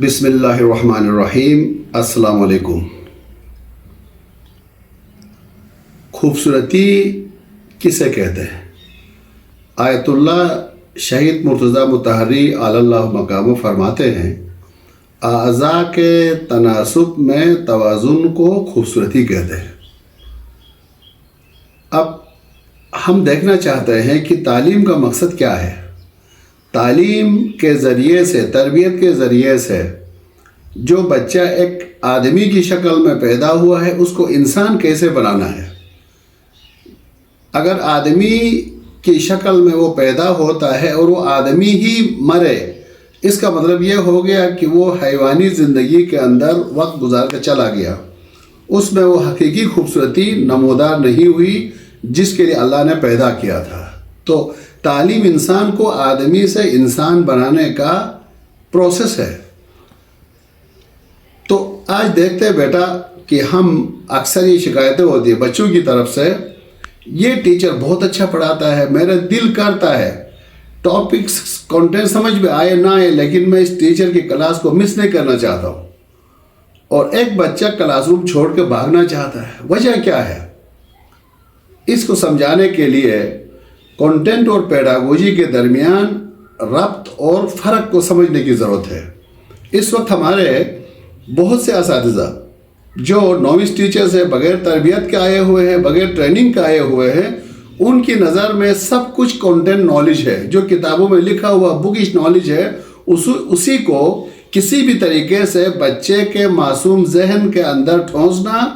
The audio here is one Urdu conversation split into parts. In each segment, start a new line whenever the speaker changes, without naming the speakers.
بسم اللہ الرحمن الرحیم۔ السلام علیکم۔ خوبصورتی کسے کہتے ہیں؟ آیت اللہ شہید مرتضیٰ مطہری علی اللہ مقامہ فرماتے ہیں، اعضاء کے تناسب میں توازن کو خوبصورتی کہتے ہیں۔ اب ہم دیکھنا چاہتے ہیں کہ تعلیم کا مقصد کیا ہے۔ تعلیم کے ذریعے سے، تربیت کے ذریعے سے جو بچہ ایک آدمی کی شکل میں پیدا ہوا ہے اس کو انسان کیسے بنانا ہے۔ اگر آدمی کی شکل میں وہ پیدا ہوتا ہے اور وہ آدمی ہی مرے، اس کا مطلب یہ ہو گیا کہ وہ حیوانی زندگی کے اندر وقت گزار کر چلا گیا، اس میں وہ حقیقی خوبصورتی نمودار نہیں ہوئی جس کے لیے اللہ نے پیدا کیا تھا۔ تو تعلیم انسان کو آدمی سے انسان بنانے کا پروسیس ہے۔ تو آج دیکھتے ہیں بیٹا کہ ہم اکثر یہ شکایتیں ہوتی ہیں بچوں کی طرف سے، یہ ٹیچر بہت اچھا پڑھاتا ہے، میرا دل کرتا ہے ٹاپکس کنٹینٹ سمجھ میں آئے نہ آئے لیکن میں اس ٹیچر کی کلاس کو مس نہیں کرنا چاہتا ہوں، اور ایک بچہ کلاس روم چھوڑ کے بھاگنا چاہتا ہے۔ وجہ کیا ہے؟ اس کو سمجھانے کے لیے کنٹینٹ اور پیڈاگوجی کے درمیان ربط اور فرق کو سمجھنے کی ضرورت ہے۔ اس وقت ہمارے بہت سے اساتذہ جو نووس ٹیچرز ہیں، بغیر تربیت کے آئے ہوئے ہیں، بغیر ٹریننگ کے آئے ہوئے ہیں، ان کی نظر میں سب کچھ کنٹینٹ نالج ہے، جو کتابوں میں لکھا ہوا بکش نالج ہے، اسی کو کسی بھی طریقے سے بچے کے معصوم ذہن کے اندر ٹھونسنا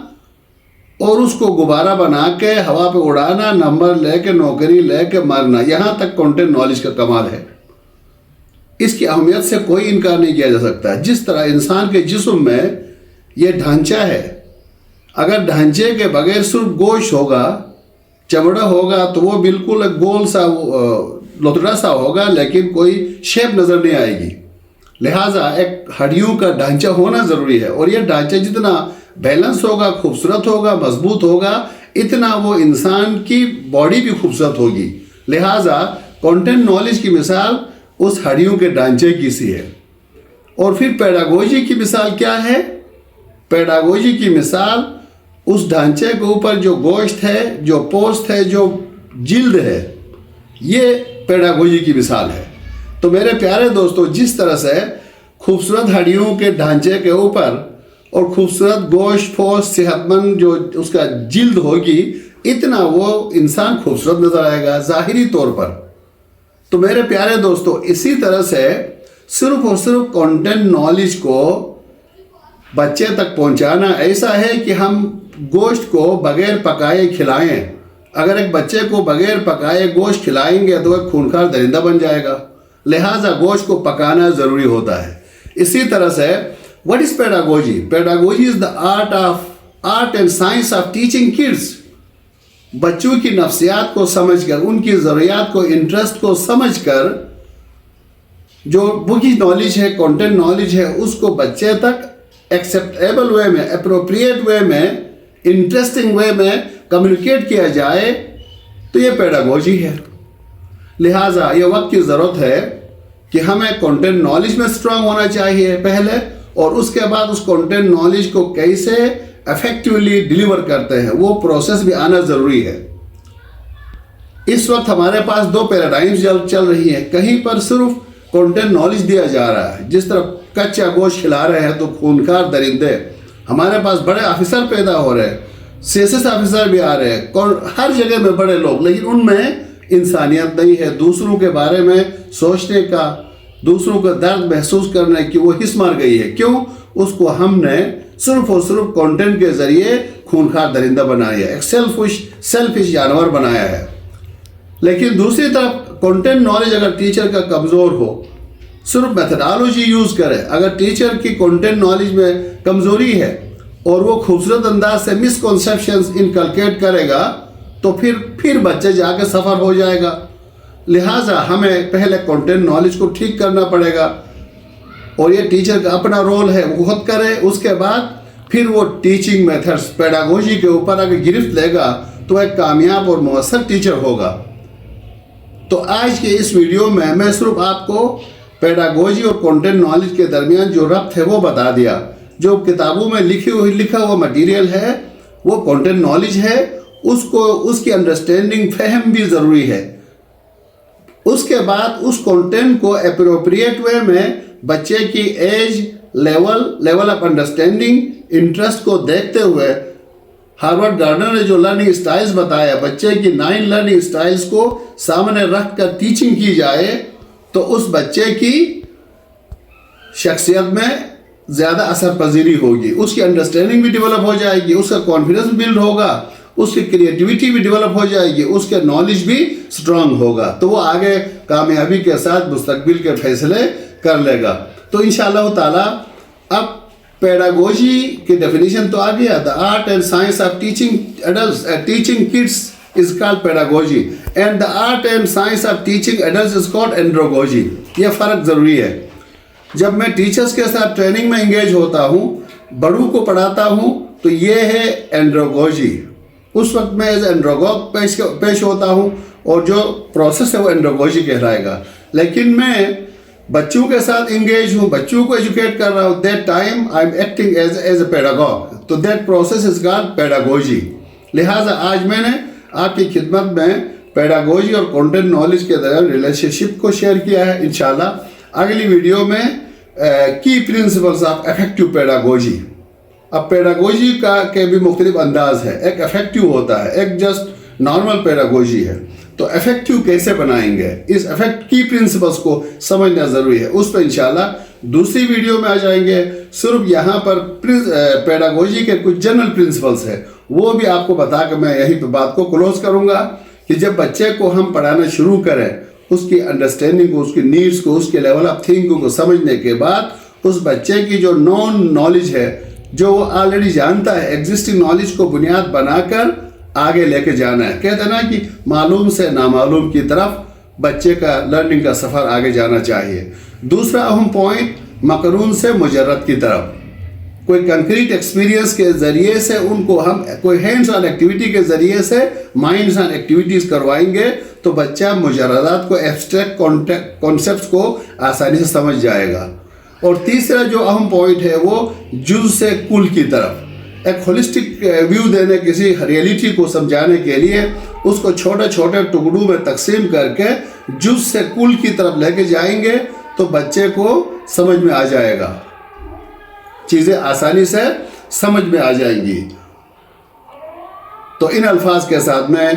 اور اس کو غبارہ بنا کے ہوا پہ اڑانا، نمبر لے کے نوکری لے کے مرنا، یہاں تک کنٹینٹ نالج کا کمال ہے۔ اس کی اہمیت سے کوئی انکار نہیں کیا جا سکتا۔ جس طرح انسان کے جسم میں یہ ڈھانچہ ہے، اگر ڈھانچے کے بغیر صرف گوشت ہوگا، چمڑا ہوگا، تو وہ بالکل ایک گول سا لتڑا سا ہوگا لیکن کوئی شیپ نظر نہیں آئے گی۔ لہٰذا ایک ہڈیوں کا ڈھانچہ ہونا ضروری ہے، اور یہ ڈھانچہ جتنا بیلنس ہوگا، خوبصورت ہوگا، مضبوط ہوگا، اتنا وہ انسان کی باڈی بھی خوبصورت ہوگی۔ لہٰذا کنٹینٹ نالج کی مثال اس ہڈیوں کے ڈھانچے کی سی ہے۔ اور پھر پیڈاگوجی کی مثال کیا ہے؟ پیڈاگوجی کی مثال اس ڈھانچے کے اوپر جو گوشت ہے، جو پوست ہے، جو جلد ہے، یہ پیڈاگوجی کی مثال ہے۔ تو میرے پیارے دوستو، جس طرح سے خوبصورت ہڈیوں کے ڈھانچے کے اوپر اور خوبصورت گوشت پوست صحت مند جو اس کا جلد ہوگی، اتنا وہ انسان خوبصورت نظر آئے گا ظاہری طور پر۔ تو میرے پیارے دوستو، اسی طرح سے صرف اور صرف کنٹینٹ نالج کو بچے تک پہنچانا ایسا ہے کہ ہم گوشت کو بغیر پکائے کھلائیں۔ اگر ایک بچے کو بغیر پکائے گوشت کھلائیں گے تو وہ خونخوار درندہ بن جائے گا۔ لہٰذا گوشت کو پکانا ضروری ہوتا ہے۔ اسی طرح سے what is pedagogy? Pedagogy is the art and science of teaching kids. بچوں کی نفسیات کو سمجھ کر، ان کی ضروریات کو، انٹرسٹ کو سمجھ کر، جو بکی نالج ہے، کنٹینٹ نالج ہے، اس کو بچے تک ایکسیپٹیبل وے میں، اپروپریٹ وے میں، انٹرسٹنگ وے میں کمیونیکیٹ کیا جائے تو یہ پیڈاگوجی ہے۔ لہٰذا یہ وقت کی ضرورت ہے کہ ہمیں کنٹینٹ نالج میں اسٹرانگ ہونا چاہیے پہلے، اور اس کے بعد اس کنٹینٹ نالج کو کیسے افیکٹولی ڈیلیور کرتے ہیں وہ پروسیس بھی آنا ضروری ہے۔ اس وقت ہمارے پاس دو پیراڈائمز چل رہی ہیں۔ کہیں پر صرف کنٹینٹ نالج دیا جا رہا ہے، جس طرح کچا گوشت کھلا رہے ہیں تو خونخوار درندے، ہمارے پاس بڑے آفیسر پیدا ہو رہے ہیں، CSS آفیسر بھی آ رہے ہیں، ہر جگہ میں بڑے لوگ، لیکن ان میں انسانیت نہیں ہے، دوسروں کے بارے میں سوچنے کا، دوسروں کا درد محسوس کرنے کی وہ حس مار گئی ہے۔ کیوں؟ اس کو ہم نے صرف اور صرف کنٹینٹ کے ذریعے خونخوار درندہ بنایا ہے، ایک سیلفش جانور بنایا ہے۔ لیکن دوسری طرف کنٹینٹ نالج اگر ٹیچر کا کمزور ہو، صرف میتھڈالوجی یوز کرے، اگر ٹیچر کی کنٹینٹ نالج میں کمزوری ہے اور وہ خوبصورت انداز سے مسکنسیپشنز انکلکیٹ کرے گا تو پھر بچے جا کے سفر ہو جائے گا۔ لہٰذا ہمیں پہلے کنٹینٹ نالج کو ٹھیک کرنا پڑے گا، اور یہ ٹیچر کا اپنا رول ہے، وہ خود کرے۔ اس کے بعد پھر وہ ٹیچنگ میتھڈز، پیڈاگوجی کے اوپر اگر گرفت لے گا تو ایک کامیاب اور مؤثر ٹیچر ہوگا۔ تو آج کے اس ویڈیو میں صرف آپ کو پیڈاگوجی اور کنٹینٹ نالج کے درمیان جو ربط ہے وہ بتا دیا. جو کتابوں میں لکھا ہوا مٹیریل ہے وہ کنٹینٹ نالج ہے, اس کی انڈرسٹینڈنگ فہم بھی ضروری ہے. اس کے بعد اس کنٹینٹ کو اپروپریٹ وے میں بچے کی age, level of understanding, interest کو دیکھتے ہوئے ہارورڈ گارڈنر نے جو لرننگ سٹائلز بتایا, بچے کی 9 لرننگ سٹائلز کو سامنے رکھ کر ٹیچنگ کی جائے تو اس بچے کی شخصیت میں زیادہ اثر پذیری ہوگی, اس کی انڈرسٹینڈنگ بھی ڈیولپ ہو جائے گی, اس کا کانفیڈنس بلڈ ہوگا, اس کی کریٹیوٹی بھی ڈیولپ ہو جائے گی, اس کے نالج بھی سٹرونگ ہوگا, تو وہ آگے کامیابی کے ساتھ مستقبل کے فیصلے کر لے گا. تو انشاءاللہ تعالی اب پیڈاگوجی کی ڈیفینیشن تو آ گیا. The art and science of teaching adults, teaching kids is called pedagogy, and the art and science of teaching adults is called andragogy. یہ فرق ضروری ہے. جب میں ٹیچرز کے ساتھ ٹریننگ میں انگیج ہوتا ہوں, بڑوں کو پڑھاتا ہوں, تو یہ ہے اینڈروگوجی. اس وقت میں ایز اینڈروگوگ پیش ہوتا ہوں اور جو پروسیس ہے وہ اینڈروگوجی کہلائے گا. لیکن میں بچوں کے ساتھ انگیج ہوں, بچوں کو ایجوکیٹ کر رہا ہوں, that time I am acting as a pedagogue, تو that process is called pedagogy. لہٰذا آج میں نے آپ کی خدمت میں پیڈاگوجی اور کنٹینٹ نالج کے درمیان ریلیشن شپ کو شیئر کیا ہے. انشاءاللہ اگلی ویڈیو میں کی پرنسپلز آف افیکٹو پیڈاگوجی. اب پیڈاگوجی کے بھی مختلف انداز ہے. ایک افیکٹو ہوتا ہے, ایک جسٹ نارمل پیڈاگوجی ہے. تو افیکٹو کیسے بنائیں گے, اس افیکٹ کی پرنسپلز کو سمجھنا ضروری ہے. اس پہ انشاءاللہ دوسری ویڈیو میں آ جائیں گے. صرف یہاں پر پیڈاگوجی کے کچھ جنرل پرنسپلز ہیں, وہ بھی آپ کو بتا کے میں یہیں پہ بات کو کلوز کروں گا کہ جب بچے کو ہم پڑھانا شروع کریں, اس کی انڈرسٹینڈنگ کو, اس کی نیڈس کو, اس کے لیول آف تھنکنگ کو سمجھنے کے بعد اس بچے کی جو نون نالج ہے, جو وہ آلریڈی جانتا ہے, ایگزسٹنگ نالج کو بنیاد بنا کر آگے لے کے جانا ہے. کہتے ہیں نا کہ معلوم سے نامعلوم کی طرف بچے کا لرننگ کا سفر آگے جانا چاہیے. دوسرا اہم پوائنٹ, مقرون سے مجرد کی طرف. کوئی کنکریٹ ایکسپیرینس کے ذریعے سے ان کو ہم کوئی ہینڈز آن ایکٹیویٹی کے ذریعے سے مائنڈز آن ایکٹیویٹیز کروائیں گے تو بچہ مجردات کو, ایبسٹریکٹ کانسیپٹس کو آسانی سے سمجھ جائے گا. اور تیسرا جو اہم پوائنٹ ہے وہ جز سے کل کی طرف. ایک ہولسٹک ویو دینے, کسی ریئلٹی کو سمجھانے کے لیے اس کو چھوٹے چھوٹے ٹکڑوں میں تقسیم کر کے جز سے کل کی طرف لے کے جائیں گے تو بچے کو سمجھ میں آ جائے گا, چیزیں آسانی سے سمجھ میں آ جائیں گی. تو ان الفاظ کے ساتھ میں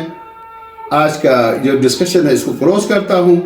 آج کا جو ڈسکشن ہے اس کو کلوز کرتا ہوں.